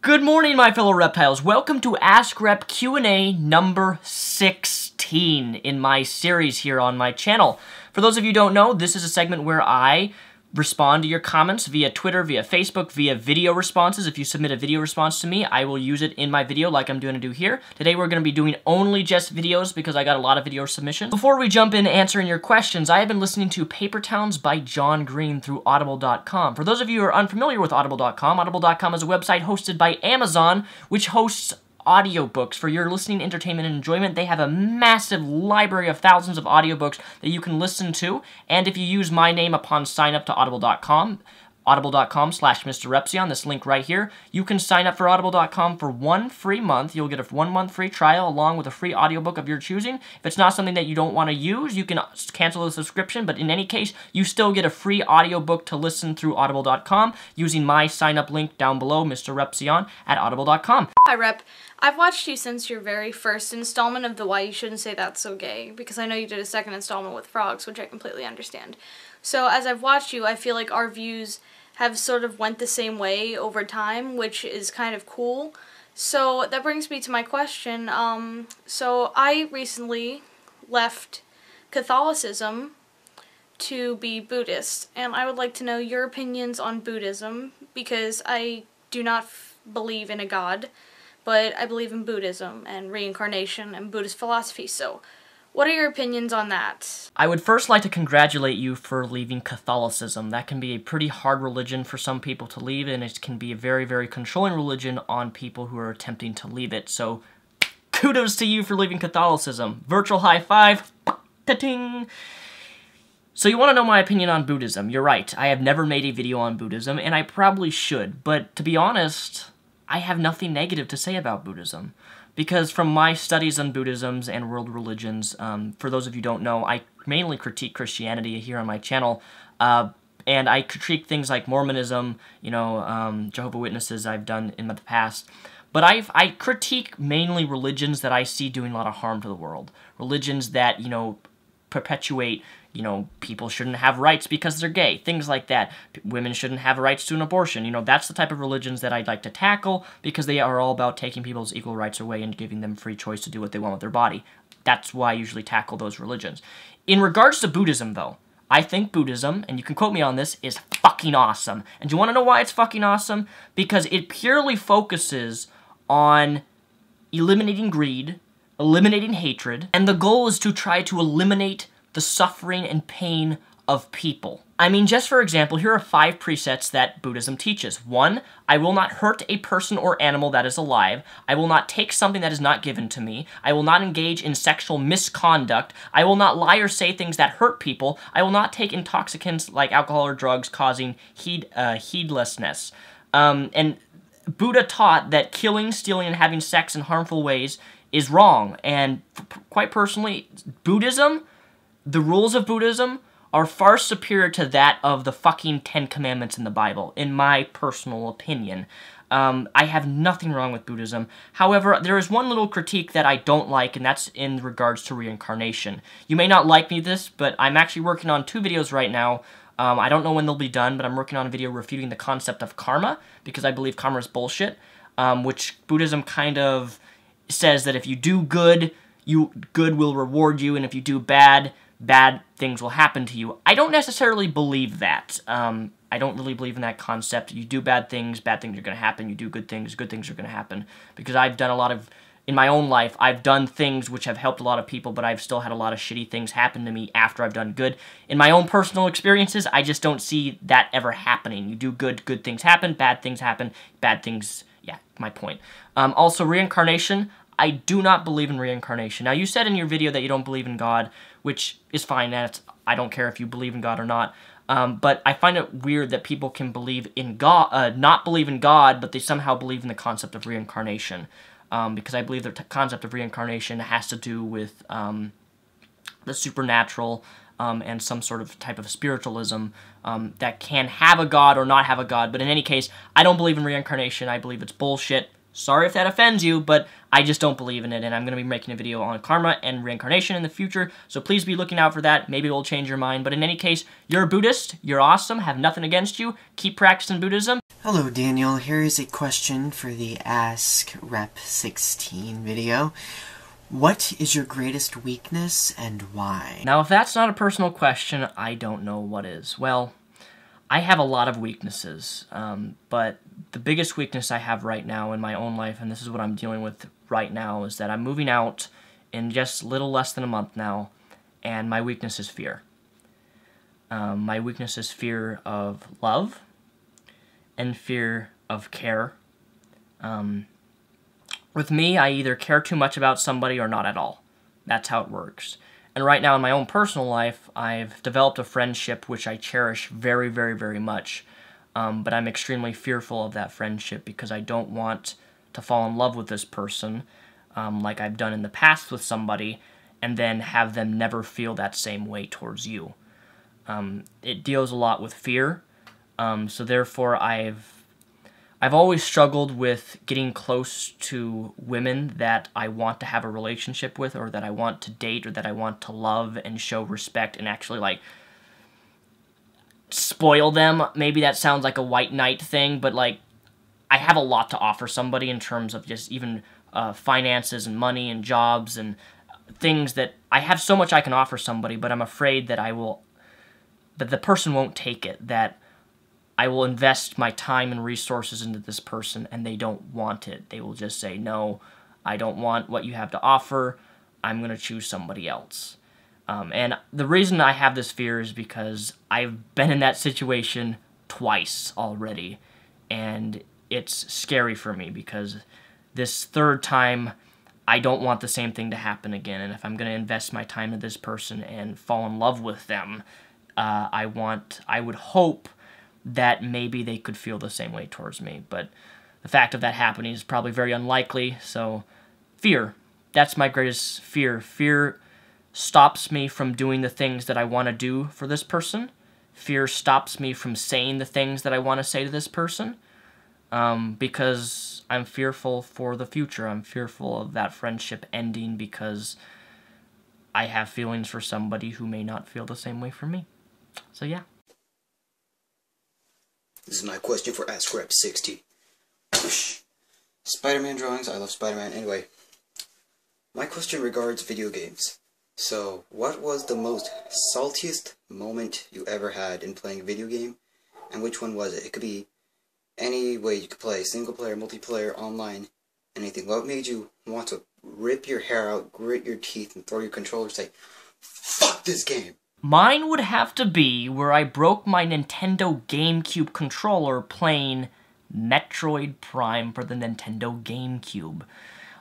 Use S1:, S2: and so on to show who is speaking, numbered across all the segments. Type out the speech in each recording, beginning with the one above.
S1: Good morning, my fellow reptiles. Welcome to Ask Rep Q&A number 16 in my series here on my channel. For those of you who don't know, this is a segment where I respond to your comments via Twitter, via Facebook, via video responses. If you submit a video response to me, I will use it in my video like I'm going to do here. Today we're going to be doing only just videos because I got a lot of video submissions. Before we jump in answering your questions, I have been listening to Paper Towns by John Green through Audible.com. For those of you who are unfamiliar with Audible.com, Audible.com is a website hosted by Amazon, which hosts audiobooks for your listening entertainment and enjoyment. They have a massive library of thousands of audiobooks that you can listen to, and if you use my name upon sign up to audible.com, audible.com/MrRepsion, this link right here, you can sign up for audible.com for 1 free month. You'll get a 1-month free trial along with a free audiobook of your choosing. If it's not something that you don't want to use, you can cancel the subscription, but in any case, you still get a free audiobook to listen through audible.com using my sign up link down below, MrRepsion at audible.com.
S2: Hi Rep, I've watched you since your very first installment of the Why You Shouldn't Say That's So Gay, because I know you did a second installment with frogs, which I completely understand. So as I've watched you, I feel like our views have sort of went the same way over time, which is kind of cool. So that brings me to my question. So I recently left Catholicism to be Buddhist, and I would like to know your opinions on Buddhism, because I do not believe in a god, but I believe in Buddhism and reincarnation and Buddhist philosophy. So what are your opinions on that?
S1: I would first like to congratulate you for leaving Catholicism. That can be a pretty hard religion for some people to leave, and it can be a very, very controlling religion on people who are attempting to leave it. So, kudos to you for leaving Catholicism. Virtual high five. Ta-ting! So you want to know my opinion on Buddhism. You're right. I have never made a video on Buddhism, and I probably should. But to be honest, I have nothing negative to say about Buddhism. Because from my studies on Buddhisms and world religions, for those of you who don't know, I mainly critique Christianity here on my channel, and I critique things like Mormonism, Jehovah's Witnesses I've done in the past. But I critique mainly religions that I see doing a lot of harm to the world. Religions that, perpetuate, people shouldn't have rights because they're gay, things like that. Women shouldn't have rights to an abortion. That's the type of religions that I'd like to tackle, because they are all about taking people's equal rights away and giving them free choice to do what they want with their body. That's why I usually tackle those religions. In regards to Buddhism, though, I think Buddhism, and you can quote me on this, is fucking awesome. And do you want to know why it's fucking awesome? Because it purely focuses on eliminating greed, eliminating hatred, and the goal is to try to eliminate the suffering and pain of people. I mean, just for example, here are 5 precepts that Buddhism teaches. 1, I will not hurt a person or animal that is alive. I will not take something that is not given to me. I will not engage in sexual misconduct. I will not lie or say things that hurt people. I will not take intoxicants like alcohol or drugs causing heedlessness. And Buddha taught that killing, stealing, and having sex in harmful ways is wrong. And quite personally, Buddhism, the rules of Buddhism, are far superior to that of the fucking 10 Commandments in the Bible, in my personal opinion. I have nothing wrong with Buddhism. However, there is one little critique that I don't like, and that's in regards to reincarnation. You may not like me this, but I'm actually working on 2 videos right now. I don't know when they'll be done, but I'm working on a video refuting the concept of karma, because I believe karma is bullshit, which Buddhism kind of says that if you do good, good will reward you, and if you do bad, bad things will happen to you. I don't necessarily believe that. I don't really believe in that concept. You do bad things are going to happen. You do good things are going to happen. Because I've done a lot of, in my own life, I've done things which have helped a lot of people, but I've still had a lot of shitty things happen to me after I've done good. In my own personal experiences, I just don't see that ever happening. You do good things happen, bad things, yeah, my point. Also, reincarnation, I do not believe in reincarnation. Now, you said in your video that you don't believe in God, which is fine. I don't care if you believe in God or not. But I find it weird that people can believe in God, not believe in God, but they somehow believe in the concept of reincarnation. Because I believe the concept of reincarnation has to do with the supernatural and some sort of type of spiritualism that can have a God or not have a God. But in any case, I don't believe in reincarnation. I believe it's bullshit. Sorry if that offends you, but I just don't believe in it, and I'm going to be making a video on karma and reincarnation in the future, so please be looking out for that. Maybe it will change your mind, but in any case, you're a Buddhist, you're awesome, have nothing against you, keep practicing Buddhism.
S3: Hello Daniel, here is a question for the Ask Rep 16 video. What is your greatest weakness and why?
S1: Now if that's not a personal question, I don't know what is. Well, I have a lot of weaknesses, but the biggest weakness I have right now in my own life, and this is what I'm dealing with right now, is that I'm moving out in just a little less than a month now, and my weakness is fear. My weakness is fear of love and fear of care. With me, I either care too much about somebody or not at all. That's how it works. And right now in my own personal life, I've developed a friendship which I cherish very, very, very much. But I'm extremely fearful of that friendship because I don't want to fall in love with this person like I've done in the past with somebody and then have them never feel that same way towards you. It deals a lot with fear, so therefore I've always struggled with getting close to women that I want to have a relationship with or that I want to date or that I want to love and show respect and actually, like, spoil them. Maybe that sounds like a white knight thing, but, like, I have a lot to offer somebody in terms of just even finances and money and jobs and things that I have so much I can offer somebody, but I'm afraid that that the person won't take it, that I will invest my time and resources into this person and they don't want it. They will just say, no, I don't want what you have to offer. I'm going to choose somebody else. And the reason I have this fear is because I've been in that situation twice already. And it's scary for me because this third time, I don't want the same thing to happen again. And if I'm going to invest my time in this person and fall in love with them, I would hope that maybe they could feel the same way towards me. But the fact of that happening is probably very unlikely, so fear. That's my greatest fear. Fear stops me from doing the things that I want to do for this person. Fear stops me from saying the things that I want to say to this person, because I'm fearful for the future. I'm fearful of that friendship ending because I have feelings for somebody who may not feel the same way for me. So yeah.
S4: This is my question for Ask Rep 60. Spider-Man drawings. I love Spider-Man. Anyway, my question regards video games. So, what was the most saltiest moment you ever had in playing a video game? And which one was it? It could be any way you could play. Single player, multiplayer, online, anything. What made you want to rip your hair out, grit your teeth, and throw your controller and say, fuck this game?
S1: Mine would have to be where I broke my Nintendo GameCube controller playing Metroid Prime for the Nintendo GameCube.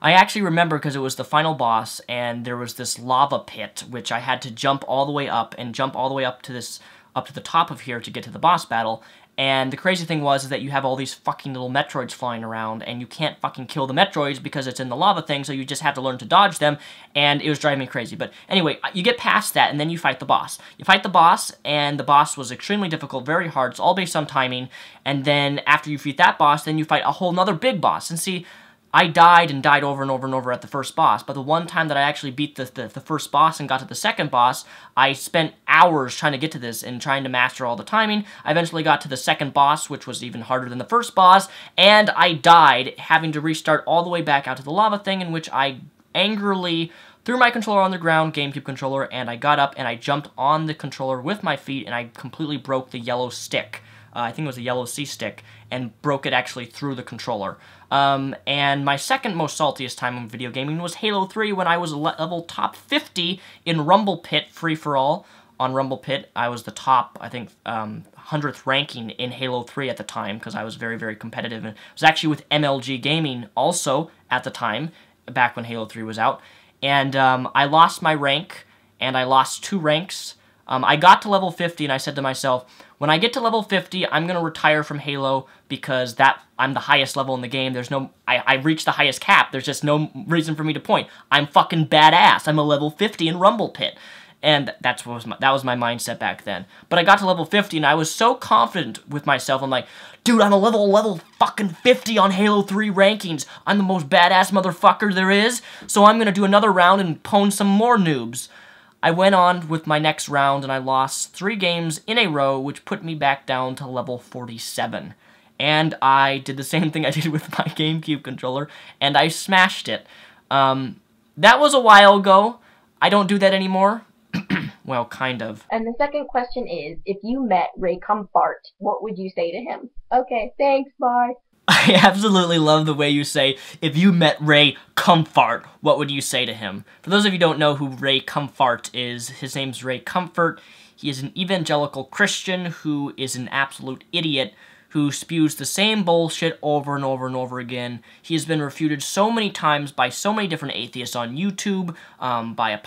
S1: I actually remember because it was the final boss, and there was this lava pit, which I had to jump all the way up, and jump all the way up to the top of here to get to the boss battle. And the crazy thing was that you have all these fucking little Metroids flying around, and you can't fucking kill the Metroids because it's in the lava thing, so you just have to learn to dodge them, and it was driving me crazy. But anyway, you get past that, and then you fight the boss. You fight the boss, and the boss was extremely difficult, very hard. It's all based on timing, and then after you defeat that boss, then you fight a whole nother big boss. And see, I died and died over and over and over at the first boss, but the one time that I actually beat the first boss and got to the second boss, I spent hours trying to get to this and trying to master all the timing. I eventually got to the second boss, which was even harder than the first boss, and I died, having to restart all the way back out to the lava thing, in which I angrily threw my controller on the ground, GameCube controller, and I got up and I jumped on the controller with my feet, and I completely broke the yellow stick. I think it was a yellow C stick, and broke it actually through the controller. And my second most saltiest time in video gaming was Halo 3, when I was level top 50 in Rumble Pit free-for-all. On Rumble Pit, I was the top, I think, 100th ranking in Halo 3 at the time, because I was very, very competitive. And I was actually with MLG Gaming also at the time, back when Halo 3 was out. And I lost my rank, and I lost 2 ranks. I got to level 50, and I said to myself, when I get to level 50, I'm going to retire from Halo because I'm the highest level in the game. There's no... I reached the highest cap. There's just no reason for me to point. I'm fucking badass. I'm a level 50 in Rumble Pit. And that was my mindset back then. But I got to level 50 and I was so confident with myself. I'm like, dude, I'm a level fucking 50 on Halo 3 rankings. I'm the most badass motherfucker there is. So I'm gonna do another round and pwn some more noobs. I went on with my next round and I lost 3 games in a row, which put me back down to level 47. And I did the same thing I did with my GameCube controller, and I smashed it. That was a while ago. I don't do that anymore. Well, kind of.
S5: And the second question is, if you met Ray Cumfart, what would you say to him? Okay, thanks, bye.
S1: I absolutely love the way you say, if you met Ray Cumfart, what would you say to him? For those of you who don't know who Ray Cumfart is, his name's Ray Comfort. He is an evangelical Christian who is an absolute idiot who spews the same bullshit over and over and over again. He has been refuted so many times by so many different atheists on YouTube, by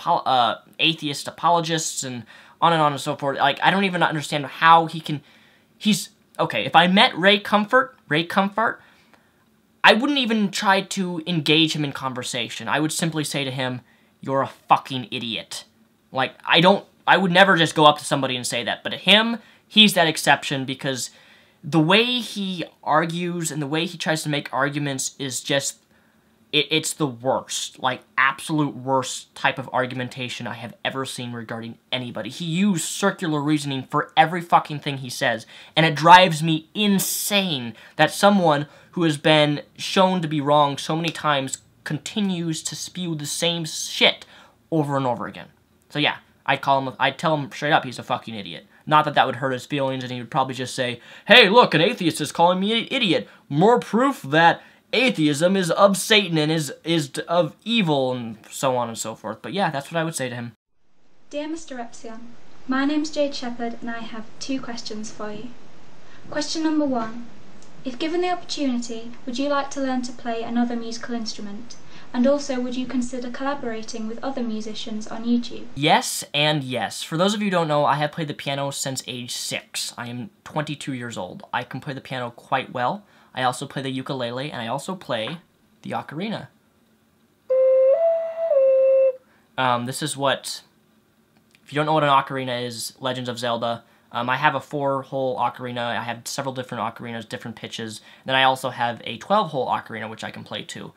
S1: atheist apologists, and on and so forth. Like, I don't even understand how he can... Okay, if I met Ray Comfort, I wouldn't even try to engage him in conversation. I would simply say to him, you're a fucking idiot. Like, I would never just go up to somebody and say that. But to him, he's that exception because the way he argues and the way he tries to make arguments is just, it's the worst, like absolute worst type of argumentation I have ever seen regarding anybody. He used circular reasoning for every fucking thing he says, and it drives me insane that someone who has been shown to be wrong so many times continues to spew the same shit over and over again. So yeah, I'd tell him straight up he's a fucking idiot. Not that that would hurt his feelings, and he would probably just say, hey, look, an atheist is calling me an idiot. More proof that atheism is of Satan and is of evil, and so on and so forth. But yeah, that's what I would say to him.
S6: Dear Mr. Repsion, my name's Jade Shepherd, and I have 2 questions for you. Question number 1. If given the opportunity, would you like to learn to play another musical instrument? And also, would you consider collaborating with other musicians on YouTube?
S1: Yes and yes. For those of you who don't know, I have played the piano since age 6. I am 22 years old. I can play the piano quite well. I also play the ukulele, and I also play the ocarina. This is what... If you don't know what an ocarina is, Legends of Zelda, I have a 4-hole ocarina. I have several different ocarinas, different pitches. Then I also have a 12-hole ocarina, which I can play too.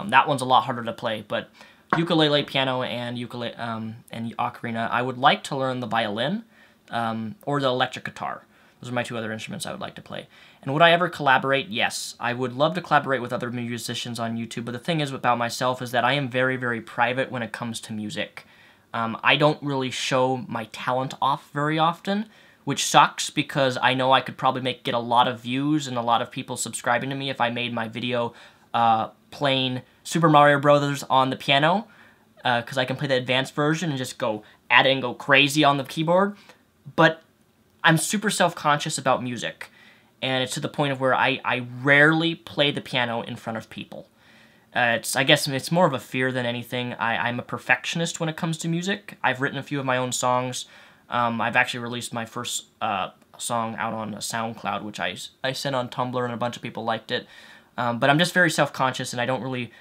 S1: That one's a lot harder to play, but ukulele, piano, and ocarina. I would like to learn the violin or the electric guitar. Those are my 2 other instruments I would like to play. And would I ever collaborate? Yes. I would love to collaborate with other musicians on YouTube, but the thing is about myself is that I am very, very private when it comes to music. I don't really show my talent off very often, which sucks because I know I could probably get a lot of views and a lot of people subscribing to me if I made my video playing Super Mario Brothers on the piano, because I can play the advanced version and just go at it and go crazy on the keyboard. But I'm super self-conscious about music, and it's to the point of where I rarely play the piano in front of people. I guess it's more of a fear than anything. I'm a perfectionist when it comes to music. I've written a few of my own songs. I've actually released my first song out on SoundCloud, which I sent on Tumblr, and a bunch of people liked it. But I'm just very self-conscious, and I don't really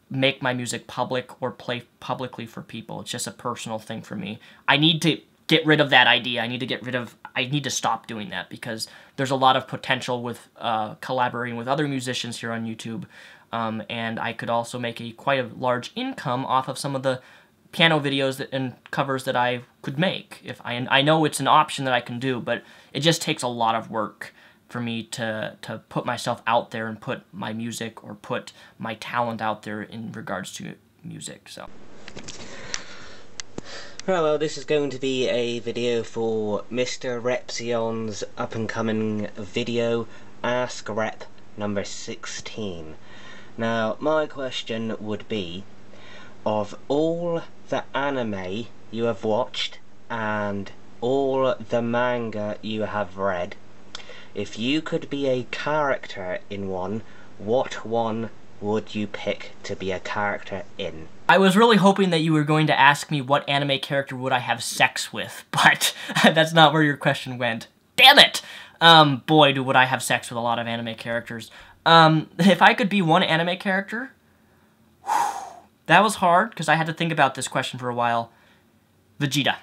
S1: make my music public or play publicly for people. It's just a personal thing for me. I need to get rid of that idea. I need to stop doing that, because there's a lot of potential with collaborating with other musicians here on YouTube, and I could also make quite a large income off of some of the piano videos and covers that I could make. I know it's an option that I can do, but it just takes a lot of work for me to put myself out there and put my music or put my talent out there in regards to music. So.
S7: Right, well, this is going to be a video for Mr. Repsion's up-and-coming video, Ask Rep number 16. Now, my question would be, of all the anime you have watched and all the manga you have read, if you could be a character in one, what one would you pick to be a character in?
S1: I was really hoping that you were going to ask me what anime character would I have sex with, but that's not where your question went. Damn it! Boy, would I have sex with a lot of anime characters. If I could be one anime character, that was hard, because I had to think about this question for a while. Vegeta.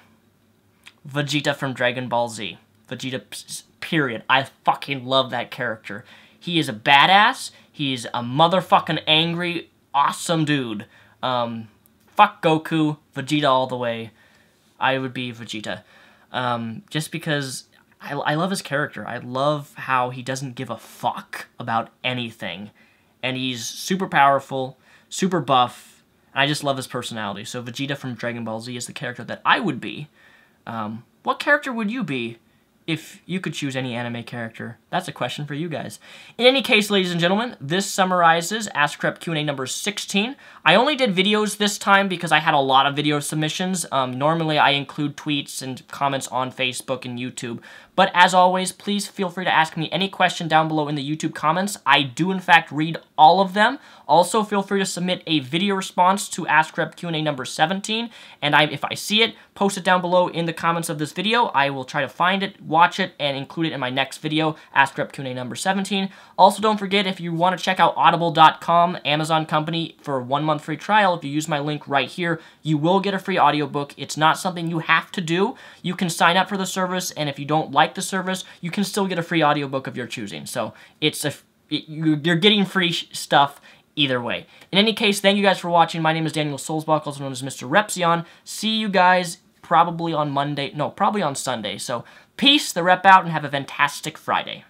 S1: Vegeta from Dragon Ball Z. Vegeta, period. I fucking love that character. He is a badass. He's a motherfucking angry, awesome dude. Fuck Goku, Vegeta all the way. I would be Vegeta. Just because I love his character. I love how he doesn't give a fuck about anything. And he's super powerful, super buff, and I just love his personality. So Vegeta from Dragon Ball Z is the character that I would be. What character would you be if you could choose any anime character? That's a question for you guys. In any case, ladies and gentlemen, this summarizes Ask Rep Q&A number 16. I only did videos this time because I had a lot of video submissions. Normally, I include tweets and comments on Facebook and YouTube. But as always, please feel free to ask me any question down below in the YouTube comments. I do, in fact, read all of them. Also, feel free to submit a video response to Ask Rep Q&A number 17. And if I see it, post it down below in the comments of this video. I will try to find it, watch it, and include it in my next video, Ask Rep Q&A number 17. Also, don't forget, if you want to check out audible.com, Amazon company, for a 1-month free trial, if you use my link right here, you will get a free audiobook. It's not something you have to do. You can sign up for the service, and if you don't like the service, you can still get a free audiobook of your choosing. So you're getting free stuff either way. In any case, thank you guys for watching. My name is Daniel Soulsbach, also known as Mr. Repzion. See you guys probably on Monday. No, probably on Sunday. So peace, the rep out, and have a fantastic Friday.